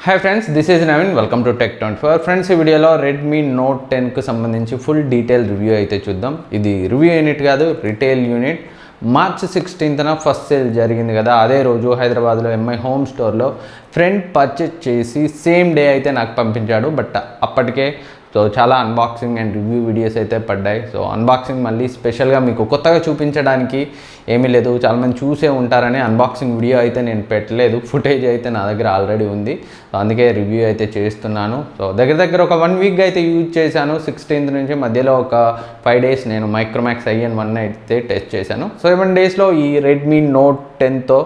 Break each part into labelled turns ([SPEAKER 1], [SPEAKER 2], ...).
[SPEAKER 1] Hi friends, this is Naveen. Welcome to Tech24. Friends, ఈ వీడియోలో Redmi Note 10 కు సంబంధించి ఫుల్ డీటెయిల్ రివ్యూ అయితే చూద్దాం. ఇది రివ్యూ యూనిట్ కాదు, రిటైల్ యూనిట్. మార్చ్ 16న ఫస్ట్ సేల్ జరిగింది కదా, అదే రోజు హైదరాబాద్లో ఎంఐ హోమ్ స్టోర్లో ఫ్రెండ్ పర్చేజ్ చేసి సేమ్ డే అయితే నాకు పంపించాడు. బట్ అప్పటికే చాలా అన్బాక్సింగ్ అండ్ రివ్యూ వీడియోస్ అయితే పడ్డాయి. అన్బాక్సింగ్ మళ్ళీ స్పెషల్గా మీకు కొత్తగా చూపించడానికి ఏమీ లేదు, చాలామంది చూసే ఉంటారని అన్బాక్సింగ్ వీడియో అయితే నేను పెట్టలేదు. ఫుటేజ్ అయితే నా దగ్గర ఆల్రెడీ ఉంది, అందుకే రివ్యూ అయితే చేస్తున్నాను. దగ్గర ఒక 1 వీక్ అయితే యూజ్ చేశాను. 16th నుంచి మధ్యలో ఒక 5 days నేను మైక్రోమాక్స్ IN1 అయితే టెస్ట్ చేశాను. 7 daysలో ఈ Redmi Note 10తో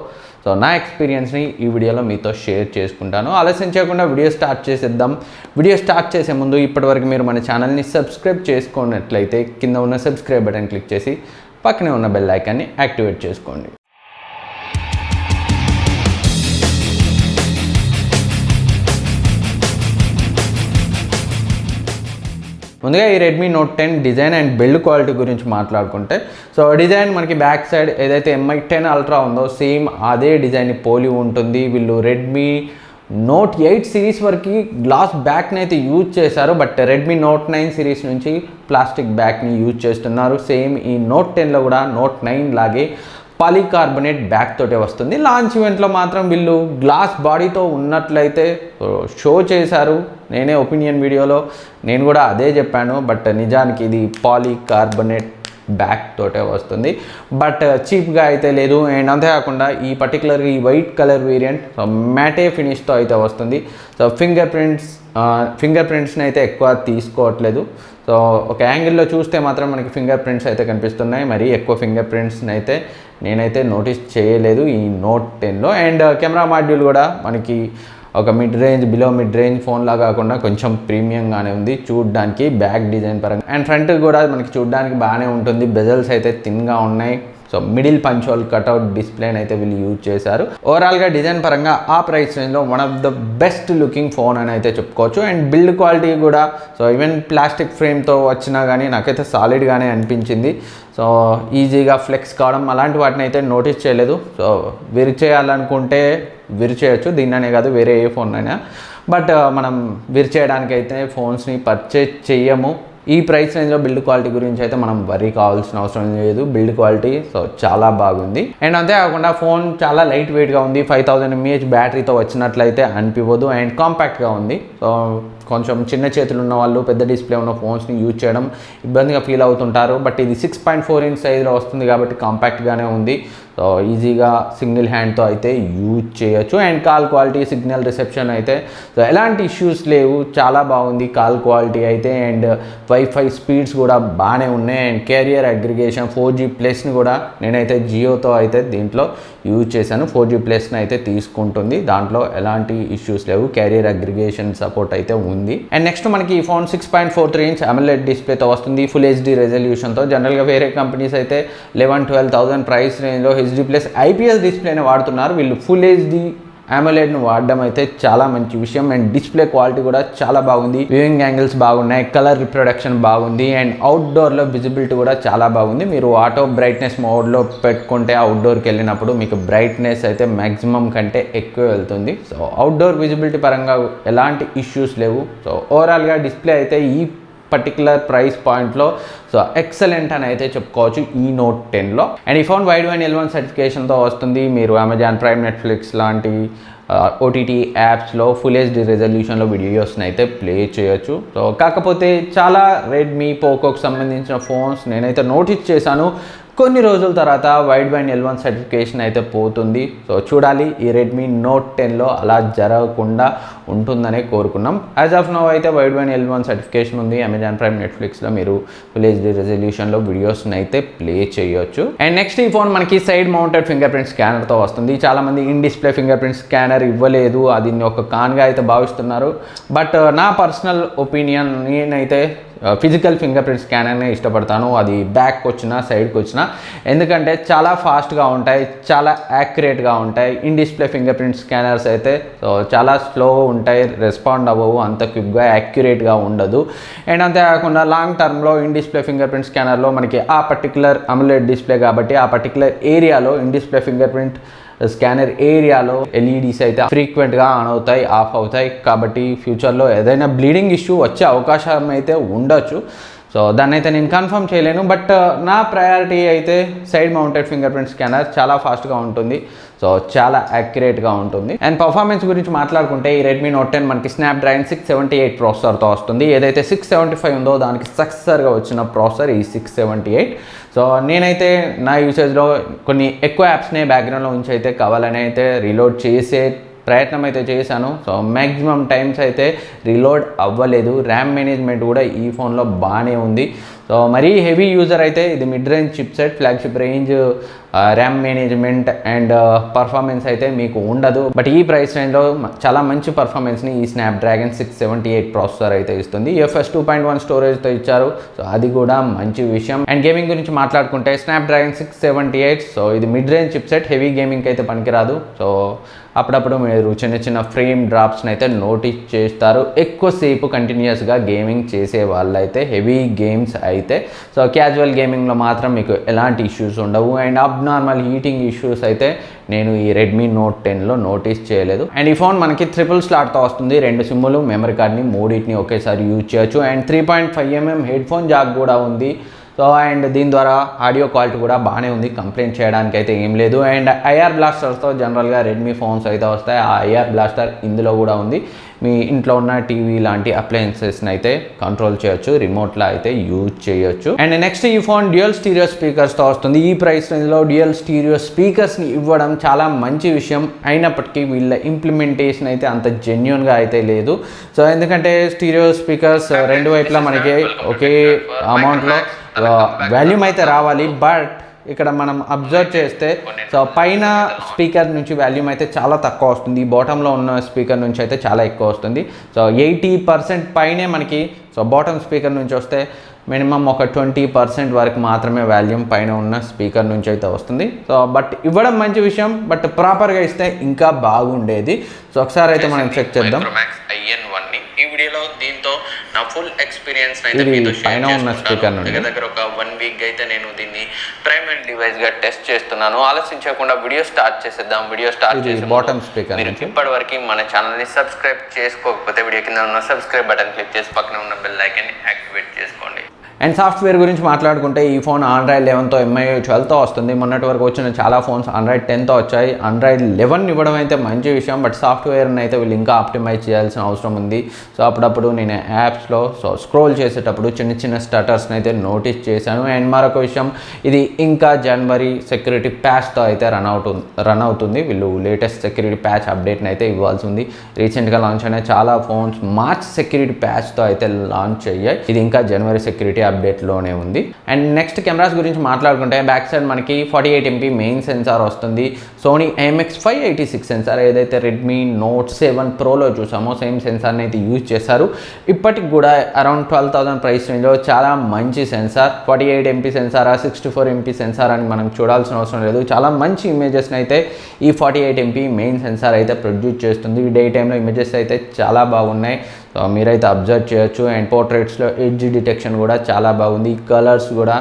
[SPEAKER 1] నా ఎక్స్పీరియన్స్ని ఈ వీడియోలో మీతో షేర్ చేసుకుంటాను. ఆలస్యం చేయకుండా వీడియో స్టార్ట్ చేసేద్దాం. వీడియో స్టార్ట్ చేసే ముందు ఇప్పటివరకు మీరు మన ఛానల్ని సబ్స్క్రైబ్ చేసుకున్నట్లయితే కింద ఉన్న సబ్స్క్రైబ్ బటన్ క్లిక్ చేసి పక్కనే ఉన్న బెల్ ఐకాన్ని యాక్టివేట్ చేసుకోండి. ముందుగా ఈ Redmi Note 10 design and build quality గురించి మాట్లాడుకుంటే, డిజైన్ మనకి బ్యాక్ సైడ్ ఏదైతే MI 10 Ultra ఉందో సేమ్ అదే డిజైన్ని పోలి ఉంటుంది. వీళ్ళు Redmi Note 8 సిరీస్ వరకు గ్లాస్ బ్యాక్ని అయితే యూజ్ చేశారు, బట్ Redmi Note 9 సిరీస్ నుంచి ప్లాస్టిక్ బ్యాక్ని యూజ్ చేస్తున్నారు. సేమ్ ఈ Note 10లో కూడా Note 9 లాగే పాలీకార్బోనేట్ బ్యాక్ తోటే వస్తుంది. లాంచ్ ఈవెంట్లో మాత్రం వీళ్ళు గ్లాస్ బాడీతో ఉన్నట్లయితే షో చేశారు. నేనే ఒపీనియన్ వీడియోలో నేను కూడా అదే చెప్పాను, బట్ నిజానికి ఇది పాలీకార్బోనేట్ బ్యాక్ తోటే వస్తుంది, బట్ చీప్గా అయితే లేదు. అండ్ అంతేకాకుండా ఈ పర్టికులర్ ఈ వైట్ కలర్ వేరియంట్ మ్యాటే ఫినిష్తో అయితే వస్తుంది. ఫింగర్ ప్రింట్స్ని అయితే ఎక్కువ తీసుకోవట్లేదు. ఒక యాంగిల్లో చూస్తే మాత్రం మనకి ఫింగర్ ప్రింట్స్ అయితే కనిపిస్తున్నాయి, మరి ఎక్కువ ఫింగర్ ప్రింట్స్ని అయితే నేనైతే నోటీస్ చేయలేదు ఈ Note 10లో. అండ్ కెమెరా మాడ్యూల్ కూడా మనకి ఒక బిలో మిడ్ రేంజ్ ఫోన్లా కాకుండా కొంచెం ప్రీమియంగానే ఉంది చూడడానికి బ్యాక్ డిజైన్ పరంగా. అండ్ ఫ్రంట్ కూడా మనకి చూడడానికి బాగానే ఉంటుంది. బెజల్స్ అయితే థిన్గా ఉన్నాయి. మిడిల్ పంచ్ హోల్ కట్అవుట్ డిస్ప్లేని అయితే వీళ్ళు యూజ్ చేశారు. ఓవరాల్గా డిజైన్ పరంగా ఆ ప్రైస్ రేంజ్లో one of the best looking phone అని అయితే చెప్పుకోవచ్చు. అండ్ బిల్డ్ క్వాలిటీ కూడా ఈవెన్ ప్లాస్టిక్ ఫ్రేమ్తో వచ్చినా కానీ నాకైతే సాలిడ్గానే అనిపించింది. ఈజీగా ఫ్లెక్స్ కావడం అలాంటి వాటిని అయితే నోటీస్ చేయలేదు. విరిచేయాలనుకుంటే విరిచేయచ్చు, దీన్ననే కాదు వేరే ఏ ఫోన్ అయినా, బట్ మనం విరిచేయడానికి అయితే ఫోన్స్ని పర్చేజ్ చెయ్యము. ఈ ప్రైస్ రేంజ్లో బిల్డ్ క్వాలిటీ గురించి అయితే మనం వరీ కావాల్సిన అవసరం లేదు. బిల్డ్ క్వాలిటీ చాలా బాగుంది. అండ్ అంతేకాకుండా ఫోన్ చాలా లైట్ వెయిట్గా ఉంది. 5000 mAh బ్యాటరీతో వచ్చినట్లయితే అనిపించదు. అండ్ కాంపాక్ట్గా ఉంది. కొంచెం చిన్న చేతులు ఉన్న వాళ్ళు పెద్ద డిస్ప్లే ఉన్న ఫోన్స్ని యూజ్ చేయడం ఇబ్బందిగా ఫీల్ అవుతుంటారు, బట్ ఇది 6.4 inch సైజులో వస్తుంది కాబట్టి కాంపాక్ట్గానే ఉంది. ఈజీగా సింగిల్ హ్యాండ్తో అయితే యూజ్ చేయొచ్చు. And call quality, signal reception అయితే ఎలాంటి ఇష్యూస్ లేవు, చాలా బాగుంది కాల్ క్వాలిటీ అయితే. అండ్ వైఫై స్పీడ్స్ కూడా బాగానే ఉన్నాయి. అండ్ క్యారియర్ అగ్రిగేషన్ 4G+ని కూడా నేనైతే జియోతో అయితే దీంట్లో యూజ్ చేశాను. 4G+ని అయితే తీసుకుంటుంది, దాంట్లో ఎలాంటి ఇష్యూస్ లేవు. క్యారియర్ అగ్రిగేషన్ సపోర్ట్ అయితే ఉంది. అండ్ నెక్స్ట్ మనకి ఈ ఫోన్ 6.43 inch AMOLED డిస్ప్లేతో వస్తుంది, ఫుల్ HD రెజల్యూషన్తో. జనరల్గా వేరే కంపెనీస్ అయితే 11,000-12,000 ప్రైస్ రేంజ్లో HD+ IPS డిస్ప్లేని వాడుతున్నారు. వీళ్ళు ఫుల్ HD AMOLEDను వాడడం అయితే చాలా మంచి విషయం. అండ్ డిస్ప్లే క్వాలిటీ కూడా చాలా బాగుంది. వ్యూయింగ్ యాంగిల్స్ బాగున్నాయి, కలర్ రిప్రొడక్షన్ బాగుంది. అండ్ అవుట్డోర్లో విజిబిలిటీ కూడా చాలా బాగుంది. మీరు ఆటో బ్రైట్నెస్ మోడ్లో పెట్టుకుంటే అవుట్డోర్కి వెళ్ళినప్పుడు మీకు బ్రైట్నెస్ అయితే మ్యాక్సిమం కంటే ఎక్కువ వెళ్తుంది. అవుట్డోర్ విజిబిలిటీ పరంగా ఎలాంటి ఇష్యూస్ లేవు. ఓవరాల్గా డిస్ప్లే అయితే ఈ పర్టికులర్ ప్రైస్ పాయింట్లో ఎక్సలెంట్ అని అయితే చెప్పుకోవచ్చు ఈ Note 10లో. అండ్ ఈ ఫోన్ వైడ్ L1 సర్టిఫికేషన్తో వస్తుంది. మీరు అమెజాన్ ప్రైమ్, నెట్ఫ్లిక్స్ లాంటి OTT యాప్స్లో ఫుల్ HD రెజల్యూషన్లో వీడియోస్ని అయితే ప్లే చేయొచ్చు. కాకపోతే చాలా Redmi, పోకోకి సంబంధించిన ఫోన్స్ నేనైతే నోటీస్ చేశాను, కొన్ని రోజుల తర్వాత వైడ్ L1 సర్టిఫికేషన్ అయితే పోతుంది. చూడాలి ఈ Redmi Note 10లో అలా జరగకుండా ఉంటుందనే కోరుకున్నాం. యాజ్ ఆఫ్ నౌ అయితే వైడ్ L1 సర్టిఫికేషన్ ఉంది. అమెజాన్ ప్రైమ్, నెట్ఫ్లిక్స్లో మీరు ఫుల్ HD రెజల్యూషన్లో వీడియోస్ని అయితే ప్లే చేయొచ్చు. అండ్ నెక్స్ట్ ఈ ఫోన్ మనకి సైడ్ మౌంటెడ్ ఫింగర్ ప్రింట్ స్కానర్తో వస్తుంది. చాలామంది in display finger print scanner ఇవ్వలేదు, అది ఒక కాన్గా అయితే భావిస్తున్నారు. బట్ నా పర్సనల్ ఒపీనియన్, నేనైతే ఫిజికల్ ఫింగర్ ప్రింట్ స్కానర్నే ఇష్టపడతాను, అది బ్యాక్ వచ్చినా సైడ్కి వచ్చినా. ఎందుకంటే చాలా ఫాస్ట్గా ఉంటాయి, చాలా యాక్యురేట్గా ఉంటాయి. In display finger print scanners అయితే చాలా స్లోగా ఉంటాయి, రెస్పాండ్ అవ్వవు, అంత క్విక్గా యాక్యురేట్గా ఉండదు. అండ్ అంతేకాకుండా లాంగ్ టర్మ్లో ఇన్ డిస్ప్లే ఫింగర్ ప్రింట్ స్కానర్లో మనకి ఆ పర్టికులర్ AMOLED డిస్ప్లే కాబట్టి ఆ పర్టికులర్ ఏరియాలో in display finger print scanner ఏరియాలో ఎల్ఈడీస్ అయితే ఫ్రీక్వెంట్గా ఆన్ అవుతాయి, ఆఫ్ అవుతాయి. కాబట్టి ఫ్యూచర్లో ఏదైనా బ్లీడింగ్ ఇష్యూ వచ్చే అవకాశం అయితే ఉండొచ్చు. సో దాన్ని అయితే నేను కన్ఫర్మ్ చేయలేను. బట్ నా ప్రయారిటీ అయితే side mounted finger print scanner. చాలా ఫాస్ట్గా ఉంటుంది, సో చాలా యాక్యురేట్గా ఉంటుంది. అండ్ పర్ఫార్మెన్స్ గురించి మాట్లాడుకుంటే ఈ రెడ్మీ నోట్ 10 మనకి స్నాప్డ్రాగన్ 678 ప్రాసెసర్తో వస్తుంది. ఏదైతే 675 ఉందో దానికి సక్సెసర్గా వచ్చిన ప్రాసెసర్ ఈ 678. సో నేనైతే నా యూసేజ్లో కొన్ని ఎక్కువ యాప్స్నే బ్యాక్గ్రౌండ్లో ఉంచి అయితే కావాలని అయితే రీలోడ్ చేసే ప్రయత్నం అయితే చేశాను. సో మ్యాక్సిమం టైమ్స్ అయితే రీలోడ్ అవ్వలేదు. ర్యామ్ మేనేజ్మెంట్ కూడా ఈ ఫోన్లో బాగానే ఉంది. సో మరీ హెవీ యూజర్ అయితే ఇది mid range chipset, flagship range RAM management and performance అయితే మీకు ఉండదు. బట్ ఈ ప్రైస్ రేంజ్లో చాలా మంచి పర్ఫార్మెన్స్ని ఈ స్నాప్డ్రాగన్ 678 ప్రాసెసర్ అయితే ఇస్తుంది. UFS 2.1 స్టోరేజ్తో ఇచ్చారు, సో అది కూడా మంచి విషయం. అండ్ గేమింగ్ గురించి మాట్లాడుకుంటే స్నాప్డ్రాగన్ 678, సో ఇది మిడ్ రేంజ్ చిప్సెట్, హెవీ గేమింగ్కి అయితే పనికిరాదు. సో అప్పుడప్పుడు మీరు చిన్న చిన్న ఫ్రేమ్ డ్రాప్స్ని అయితే నోటీస్ చేస్తారు. ఎక్కువసేపు కంటిన్యూస్గా గేమింగ్ చేసే వాళ్ళైతే, హెవీ గేమ్స్ అయితే, సో క్యాజువల్ గేమింగ్లో మాత్రం మీకు ఎలాంటి ఇష్యూస్ ఉండవు. అండ్ అబ్నార్మల్ హీటింగ్ ఇష్యూస్ అయితే నేను ఈ రెడ్మీ నోట్ 10లో నోటీస్ చేయలేదు. అండ్ ఈ ఫోన్ మనకి 3 స్లాట్తో వస్తుంది. 2 సిమ్ములు, మెమరీ కార్డ్ని మూడింటిని ఒకేసారి యూజ్ చేయొచ్చు. And 3.5mm head phone Jack కూడా ఉంది. సో అండ్ దీని ద్వారా ఆడియో క్వాలిటీ కూడా బాగానే ఉంది, కంప్లైంట్ చేయడానికి అయితే ఏం లేదు. అండ్ ఐఆర్ బ్లాస్టర్స్తో జనరల్గా రెడ్మీ ఫోన్స్ అయితే వస్తాయి. ఆ ఐఆర్ బ్లాస్టర్ ఇందులో కూడా ఉంది. మీ ఇంట్లో ఉన్న టీవీ లాంటి అప్లయన్సెస్ని అయితే కంట్రోల్ చేయొచ్చు, రిమోట్లో అయితే యూజ్ చేయొచ్చు. అండ్ నెక్స్ట్ ఈ ఫోన్ డ్యూయల్ స్టీరియో స్పీకర్స్తో వస్తుంది. ఈ ప్రైస్ రేంజ్లో డ్యూయల్ స్టీరియో స్పీకర్స్ని ఇవ్వడం చాలా మంచి విషయం. అయినప్పటికీ వీళ్ళ ఇంప్లిమెంటేషన్ అయితే అంత జెన్యున్గా అయితే లేదు. సో ఎందుకంటే స్టీరియో స్పీకర్స్ రెండు వైపులా మనకి ఒకే అమౌంట్లో వాల్యూమ్ అయితే రావాలి. బట్ ఇక్కడ మనం అబ్జర్వ్ చేస్తే సో పైన స్పీకర్ నుంచి వాల్యూమ్ అయితే చాలా తక్కువ వస్తుంది, బాటంలో ఉన్న స్పీకర్ నుంచి అయితే చాలా ఎక్కువ వస్తుంది. సో 80% పైనే మనకి సో బాటమ్ స్పీకర్ నుంచి వస్తే మినిమం ఒక 20% వరకు మాత్రమే వాల్యూమ్ పైన ఉన్న స్పీకర్ నుంచి అయితే వస్తుంది. సో బట్ ఇవ్వడం మంచి విషయం, బట్ ప్రాపర్గా ఇస్తే ఇంకా బాగుండేది. సో ఒకసారి అయితే మనం చెక్ చేద్దాం. ఈ వీడియోలో దీంతో నా ఫుల్ ఎక్స్పీరియన్స్ అయితే మీతో షేర్ చేసుకుంటాను. దగ్గర ఒక 1 వీక్ అయితే నేను దీన్ని ప్రైమరీ డివైస్గా టెస్ట్ చేస్తున్నాను. ఆలోచించకుండా వీడియో స్టార్ట్ చేసేద్దాం. వీడియో స్టార్ట్ చేసి బాటమ్ స్పీకర్ ఇప్పటివరకు మన ఛానల్ని సబ్స్క్రైబ్ చేసుకోకపోతే వీడియో కింద ఉన్న సబ్స్క్రైబ్ బటన్ క్లిక్ చేసి పక్కన ఉన్న బెల్ ఐకాన్ని యాక్టివేట్ చేసుకోండి. అండ్ సాఫ్ట్వేర్ గురించి మాట్లాడుకుంటే ఈ ఫోన్ Android 11తో MI 12తో వస్తుంది. మొన్నటి వరకు వచ్చిన చాలా ఫోన్స్ Android 10తో వచ్చాయి. Android 11 ఇవ్వడం అయితే మంచి విషయం, బట్ సాఫ్ట్వేర్ని అయితే వీళ్ళు ఇంకా ఆప్టిమైజ్ చేయాల్సిన అవసరం ఉంది. సో అప్పుడప్పుడు నేను యాప్స్లో సో స్క్రోల్ చేసేటప్పుడు చిన్న చిన్న స్టటర్స్ని అయితే నోటీస్ చేశాను. అండ్ మరొక విషయం, ఇది ఇంకా జనవరి సెక్యూరిటీ ప్యాచ్తో అయితే రన్ అవుతుంది. వీళ్ళు లేటెస్ట్ సెక్యూరిటీ ప్యాచ్ అప్డేట్ని అయితే ఇవ్వాల్సి ఉంది. రీసెంట్గా లాంచ్ అయిన చాలా ఫోన్స్ మార్చ్ సెక్యూరిటీ ప్యాచ్తో అయితే లాంచ్ అయ్యాయి. ఇది ఇంకా జనవరి సెక్యూరిటీ అప్డేట్లోనే ఉంది. అండ్ నెక్స్ట్ కెమెరాస్ గురించి మాట్లాడుకుంటే బ్యాక్ సైడ్ మనకి 48MP మెయిన్ సెన్సార్ వస్తుంది. సోనీ IMX586 సెన్సార్ ఏదైతే రెడ్మీ నోట్ 7 ప్రోలో చూసామో సేమ్ సెన్సార్ని అయితే యూజ్ చేశారు. ఇప్పటికి కూడా అరౌండ్ 12,000 ప్రైస్ రేంజ్లో చాలా మంచి సెన్సార్. 48MP సెన్సారా 64MP సెన్సార్ అని మనం చూడాల్సిన అవసరం లేదు. చాలా మంచి ఇమేజెస్ని అయితే ఈ 48MP మెయిన్ సెన్సార్ అయితే ప్రొడ్యూస్ చేస్తుంది. డే టైంలో ఇమేజెస్ అయితే చాలా బాగున్నాయి, సో మీరైతే అబ్జర్వ్ చేయొచ్చు. అండ్ పోర్ట్రేట్స్లో ఎడ్జ్ డిటెక్షన్ కూడా చాలా బాగుంది. కలర్స్ కూడా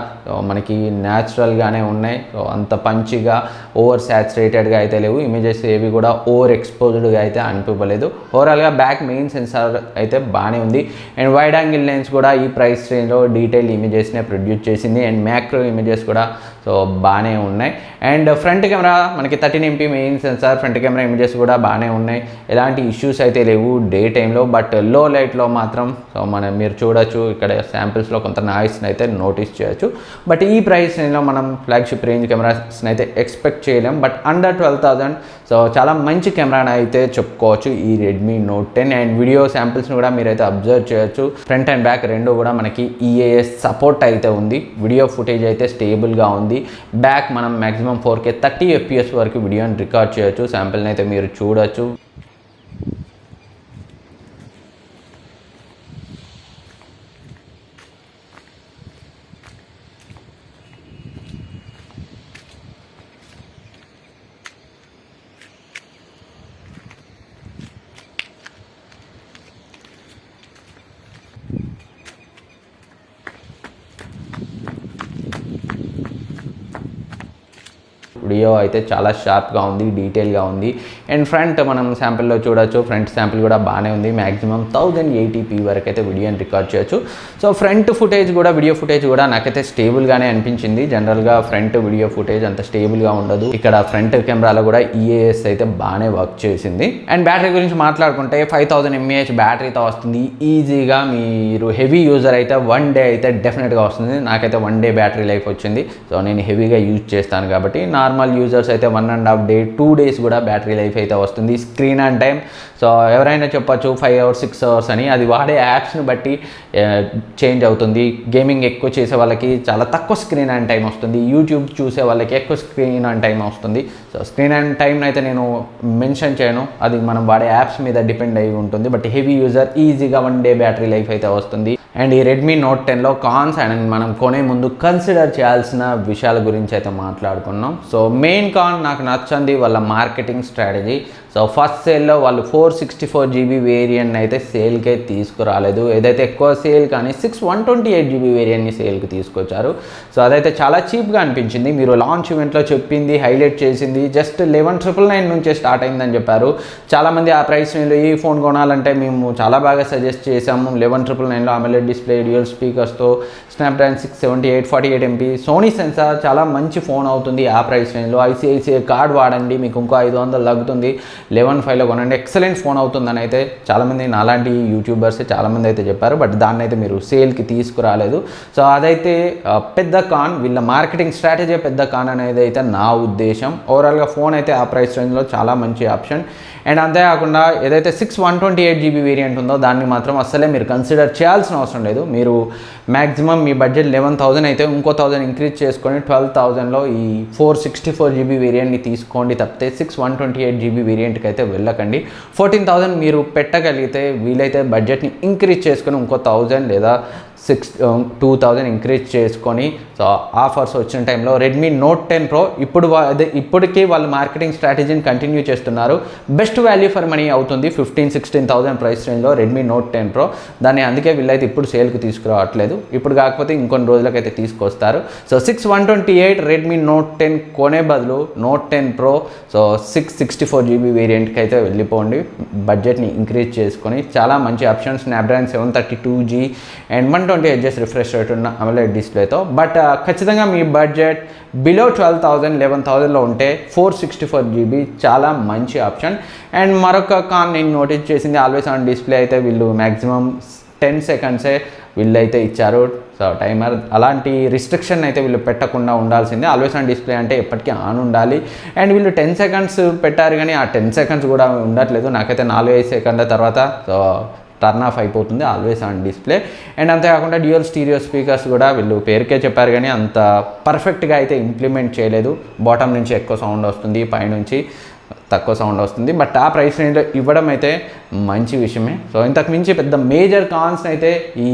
[SPEAKER 1] మనకి న్యాచురల్గానే ఉన్నాయి, సో అంత పంచిగా ఓవర్ సాచురేటెడ్గా అయితే లేవు. ఇమేజెస్ ఏవి కూడా ఓవర్ ఎక్స్పోజ్డ్గా అయితే అనిపించలేదు. ఓవరాల్గా బ్యాక్ మెయిన్ సెన్సార్ అయితే బాగానే ఉంది. అండ్ వైడ్ యాంగిల్ లెన్స్ కూడా ఈ ప్రైస్ రేంజ్లో డీటెయిల్ ఇమేజెస్నే ప్రొడ్యూస్ చేసింది. అండ్ మ్యాక్రో ఇమేజెస్ కూడా సో బాగానే ఉన్నాయి. అండ్ ఫ్రంట్ కెమెరా మనకి 13MP main censor, front camera images కూడా బాగానే ఉన్నాయి. ఎలాంటి ఇష్యూస్ అయితే లేవు డే టైంలో. బట్ లో లైట్లో మాత్రం సో మీరు చూడొచ్చు, ఇక్కడ శాంపిల్స్లో కొంత నాయిస్ని అయితే నోటీస్ చేయొచ్చు. బట్ ఈ ప్రైస్ రేంజ్లో మనం ఫ్లాగ్షిప్ రేంజ్ కెమెరాస్ని అయితే ఎక్స్పెక్ట్ చేయలేం. బట్ అండర్ 12,000 సో చాలా మంచి కెమెరాని అయితే చెప్పుకోవచ్చు ఈ రెడ్మీ నోట్ 10. అండ్ వీడియో శాంపిల్స్ని కూడా మీరైతే అబ్జర్వ్ చేయొచ్చు. ఫ్రంట్ అండ్ బ్యాక్ రెండు కూడా మనకి EAS సపోర్ట్ అయితే ఉంది. వీడియో ఫుటేజ్ అయితే స్టేబుల్గా ఉంది. బ్యాక్ మనం మ్యాక్సిమం 4K 30fps వరకు వీడియోని రికార్డ్ చేయొచ్చు. శాంపిల్ని అయితే మీరు చూడొచ్చు. ఇప్పుడు వీడియో అయితే చాలా షార్ప్గా ఉంది, డీటెయిల్గా ఉంది. అండ్ ఫ్రంట్ మనం శాంపిల్లో చూడొచ్చు, ఫ్రంట్ శాంపిల్ కూడా బాగానే ఉంది. మ్యాక్సిమం 1080p వరకు అయితే వీడియోని రికార్డ్ చేయొచ్చు. సో ఫ్రంట్ ఫుటేజ్ కూడా, వీడియో ఫుటేజ్ కూడా నాకైతే స్టేబుల్గానే అనిపించింది. జనరల్గా ఫ్రంట్ వీడియో ఫుటేజ్ అంత స్టేబుల్గా ఉండదు. ఇక్కడ ఫ్రంట్ కెమెరాలో కూడా EAS అయితే బాగానే వర్క్ చేసింది. అండ్ బ్యాటరీ గురించి మాట్లాడుకుంటే 5000 mAh బ్యాటరీతో వస్తుంది ఈజీగా. మీరు హెవీ యూజర్ అయితే 1 డే అయితే డెఫినెట్గా వస్తుంది. నాకైతే 1 డే బ్యాటరీ లైఫ్ వచ్చింది. సో నేను హెవీగా యూజ్ చేస్తాను కాబట్టి. నార్మల్ యూజర్స్ అయితే 1.5 డే, 2 days కూడా బ్యాటరీ లైఫ్ అయితే వస్తుంది. స్క్రీన్ ఆన్ టైం, సో ఎవరైనా చెప్పచ్చు 5 hours 6 hours అని, అది వాడే యాప్స్ని బట్టి చేంజ్ అవుతుంది. గేమింగ్ ఎక్కువ చేసే వాళ్ళకి చాలా తక్కువ స్క్రీన్ ఆన్ టైం వస్తుంది, యూట్యూబ్ చూసే వాళ్ళకి ఎక్కువ స్క్రీన్ ఆన్ టైం వస్తుంది. సో స్క్రీన్ ఆన్ టైం అయితే నేను మెన్షన్ చేయను, అది మనం వాడే యాప్స్ మీద డిపెండ్ అయి ఉంటుంది. బట్ హెవీ యూజర్ ఈజీగా 1 డే బ్యాటరీ లైఫ్ అయితే వస్తుంది. అండ్ ఈ రెడ్మీ నోట్ 10లో కాన్స్ అండ్ మనం కొనే ముందు కన్సిడర్ చేయాల్సిన విషయాల గురించి అయితే మాట్లాడుకున్నాం. సో మెయిన్ కాన్ నాకు నచ్చింది వాళ్ళ మార్కెటింగ్ స్ట్రాటజీ. సో ఫస్ట్ సేల్లో వాళ్ళు 464GB వేరియంట్ అయితే సేల్కే తీసుకురాలేదు. ఏదైతే ఎక్కువ సేల్ కానీ 128GB వేరియంట్ని సేల్కి తీసుకొచ్చారు. సో అదైతే చాలా చీప్గా అనిపించింది. మీరు లాంచ్ ఈవెంట్లో చెప్పింది, హైలైట్ చేసింది జస్ట్ 11,999 నుంచే స్టార్ట్ అయిందని చెప్పారు. చాలామంది ఆ ప్రైస్ రేంజ్లో ఈ ఫోన్ కొనాలంటే మేము చాలా బాగా సజెస్ట్ చేసాము. 11,999లో AMOLED డిస్ప్లే, డ్యూయల్ స్పీకర్స్తో, స్నాప్డ్రాగన్ 678 48MP, సోనీ సెన్సార్, చాలా మంచి ఫోన్ అవుతుంది ఆ ప్రైస్ రేంజ్లో. ICICI కార్డ్ వాడండి, మీకు ఇంకో 500 తగ్గుతుంది. 11,500లో కొనండి, ఎక్సలెంట్ ఫోన్ అవుతుందని అయితే చాలామంది నాలాంటి యూట్యూబర్స్ చాలామంది అయితే చెప్పారు. బట్ దాన్ని అయితే మీరు సేల్కి తీసుకురాలేదు. సో అదైతే పెద్ద కాన్, వీళ్ళ మార్కెటింగ్ స్ట్రాటజీ పెద్ద కాన్ అనేది అయితే నా ఉద్దేశం. ఓవరాల్గా ఫోన్ అయితే ఆ ప్రైస్ రేంజ్లో చాలా మంచి ఆప్షన్. అండ్ అంతేకాకుండా ఏదైతే 128GB వేరియంట్ ఉందో దాన్ని మాత్రం అస్సలే మీరు కన్సిడర్ చేయాల్సిన అవసరం లేదు. మీరు మ్యాక్సిమం మీ బడ్జెట్ 11,000 అయితే ఇంకో 1000 ఇంక్రీజ్ చేసుకొని 12,000లో ఈ 464GB వేరియంట్ని తీసుకోండి తప్పితే 128GB వేరియంట్కి అయితే వెళ్ళకండి. 14,000 మీరు పెట్టగలిగితే వీలైతే బడ్జెట్ని ఇంక్రీజ్ చేసుకొని ఇంకో 1000 లేదా 2,000 ఇంక్రీజ్ చేసుకొని, సో ఆఫర్స్ వచ్చిన టైంలో రెడ్మీ నోట్ 10 Pro ఇప్పటికీ వాళ్ళు మార్కెటింగ్ స్ట్రాటజీని కంటిన్యూ చేస్తున్నారు. బెస్ట్ వాల్యూ ఫర్ మనీ అవుతుంది 15,000-16,000 ప్రైస్ రేంజ్లో రెడ్మీ నోట్ 10 Pro. దాన్ని అందుకే వీళ్ళైతే ఇప్పుడు సేల్కి తీసుకురావట్లేదు. ఇప్పుడు కాకపోతే ఇంకొన్ని రోజులకైతే తీసుకొస్తారు. సో 128 రెడ్మీ నోట్ 10 కొనే బదులు నోట్ 10 Pro, సో 664GB వేరియంట్కి అయితే వెళ్ళిపోండి. బడ్జెట్ని ఇంక్రీజ్ చేసుకొని చాలా మంచి option. Snapdragon 732G and 120Hz refresh rate ఉన్న AMOLED డిస్ప్లేతో. బట్ ఖచ్చితంగా మీ బడ్జెట్ బిలో 12,000 11,000లో ఉంటే 464GB చాలా మంచి ఆప్షన్. అండ్ మరొక కాన్ నేను నోటీస్ చేసింది, ఆల్వేస్ ఆన్ డిస్ప్లే అయితే వీళ్ళు మ్యాక్సిమం 10 సెకండ్సే వీళ్ళైతే ఇచ్చారు. సో టైమర్ అలాంటి రిస్ట్రిక్షన్ అయితే వీళ్ళు పెట్టకుండా ఉండాల్సిందే. ఆల్వేస్ ఆన్ డిస్ప్లే అంటే ఎప్పటికీ ఆన్ ఉండాలి. అండ్ వీళ్ళు 10 సెకండ్స్ పెట్టారు కానీ ఆ 10 సెకండ్స్ కూడా ఉండట్లేదు. నాకైతే 4-5 సెకండ్ల తర్వాత సో టర్న్ ఆఫ్ అయిపోతుంది ఆల్వేస్ ఆన్ డిస్ప్లే. అండ్ అంతేకాకుండా డ్యూయల్ స్టీరియో స్పీకర్స్ కూడా వీళ్ళు పేరుకే చెప్పారు కానీ అంత పర్ఫెక్ట్గా అయితే ఇంప్లిమెంట్ చేయలేదు. బాటమ్ నుంచి ఎక్కువ సౌండ్ వస్తుంది, పైనుంచి తక్కువ సౌండ్ వస్తుంది. బట్ ఆ ప్రైస్ రేంజ్లో ఇవ్వడం అయితే మంచి విషయమే. సో ఇంతకు మించి పెద్ద మేజర్ కాన్స్ అయితే ఈ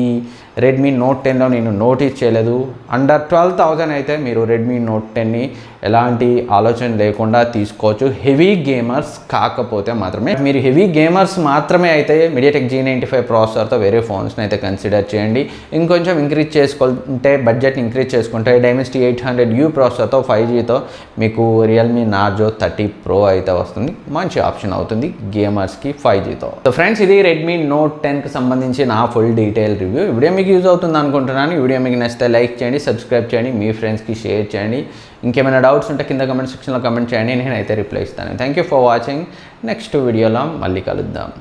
[SPEAKER 1] రెడ్మీ నోట్ 10లో నేను నోటీస్ చేయలేదు. అండర్ 12,000 అయితే మీరు రెడ్మీ నోట్ 10ని ఎలాంటి ఆలోచన లేకుండా తీసుకోవచ్చు, హెవీ గేమర్స్ కాకపోతే మాత్రమే. మీరు హెవీ గేమర్స్ మాత్రమే అయితే MediaTek G95 ప్రాసెసర్తో వేరే ఫోన్స్ని అయితే కన్సిడర్ చేయండి. ఇంకొంచెం ఇంక్రీజ్ చేసుకుంటే, బడ్జెట్ని ఇంక్రీజ్ చేసుకుంటే Dimensity 800U ప్రాసెసర్తో 5Gతో మీకు రియల్మీ నార్జో 30 Pro అయితే వస్తుంది. మంచి ఆప్షన్ అవుతుంది గేమర్స్కి 5Gతో. సో ఫ్రెండ్స్, ఇది రెడ్మీ నోట్ 10కి సంబంధించి నా ఫుల్ డీటెయిల్ రివ్యూ. వీడియో మీకు యూజ్ అవుతుంది అనుకుంటున్నాను. వీడియో మీకు నచ్చితే లైక్ చేయండి, సబ్స్క్రైబ్ చేయండి, మీ ఫ్రెండ్స్కి షేర్ చేయండి. ఇంకేమైనా డౌట్స్ ఉంటే కింద కమెంట్ సెక్షన్లో కమెంట్ చేయండి, నేనైతే రిప్లై ఇస్తాను. Thank you for watching. Next వీడియోలో మళ్ళీ కలుద్దాం.